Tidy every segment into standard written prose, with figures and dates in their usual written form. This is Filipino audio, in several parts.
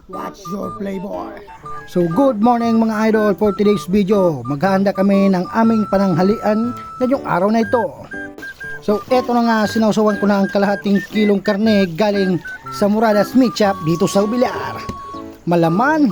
What's your flavor? So good morning mga idol, for today's video maghahanda kami ng aming pananghalian ngayong araw na ito. So eto na nga, sinausawan ko na ang kalahating kilong karne galing sa Moradas Meat Shop dito sa Ubilar. Malaman,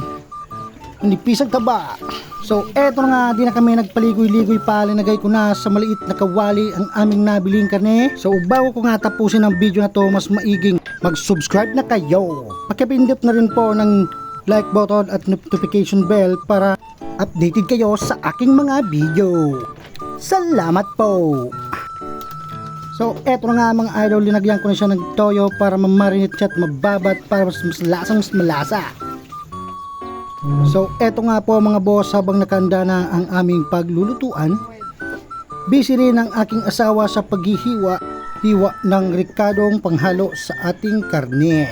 nipisang taba. So eto na nga, di na kami nagpaligoy-ligoy pa, linagay ko na sa maliit na kawali ang aming nabiling karne. So bago ko nga tapusin ang video na to, mas maiging mag-subscribe na kayo. Pakipindot na rin po ng like button at notification bell para updated kayo sa aking mga video. Salamat po! So eto na nga mga idol, linagyan ko na siya ng toyo para mamarinate siya at mababat para mas malasa. So eto nga po mga boss, habang nakanda na ang aming paglulutuan, busy rin ang aking asawa sa paghihiwa ng ricadong panghalo sa ating karne.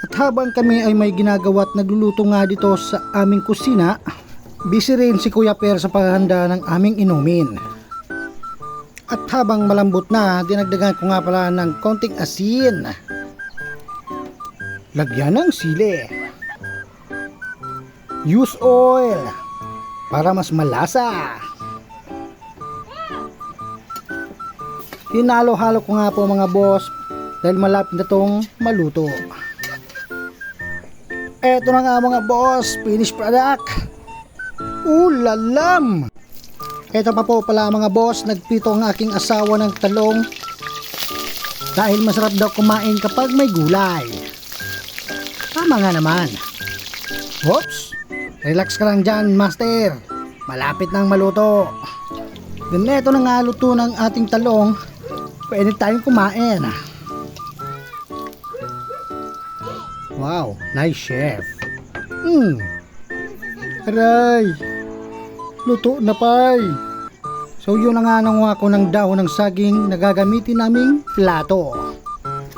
At habang kami ay may ginagawa at nagluluto nga dito sa aming kusina, busy rin si Kuya Per sa paghahanda ng aming inumin. At habang malambot na, dinagdagan ko nga pala ng konting asin. Lagyan ng sili. Use oil para mas malasa. Hinalo-halo ko nga po mga boss dahil malapit na tong maluto. Eto na nga mga boss, finished product. Ulalam! Eto pa po pala mga boss, nagprito ang aking asawa ng talong dahil masarap daw kumain kapag may gulay. Tama nga naman. Oops! Relax ka lang dyan, master. Malapit nang maluto. Then eto na nga, luto ng ating talong. Pwede tayong kumain. Wow, nice chef. Aray, luto na pay. So yun na nga, nanguha ko ng dahon ng saging na gagamitin naming plato.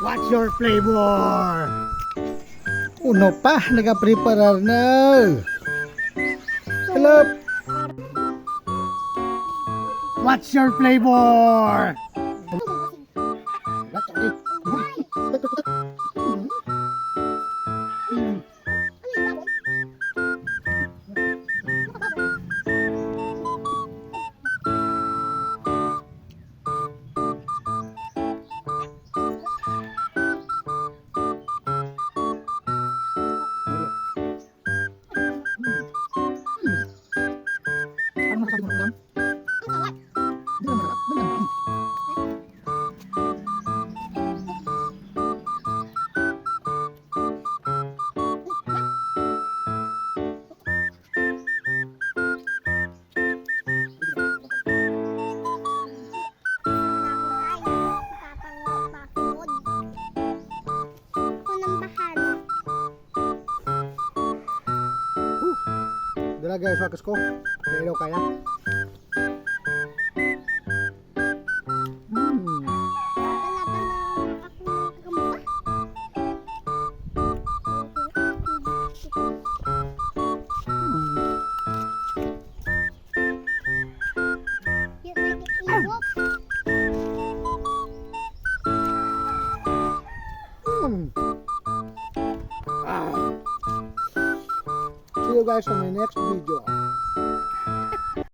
What's your flavor? Uno pa, nagapreparar na. Hello. What's your flavor? Dala guys, wakas ko. Hello kaya. See you guys on my next video.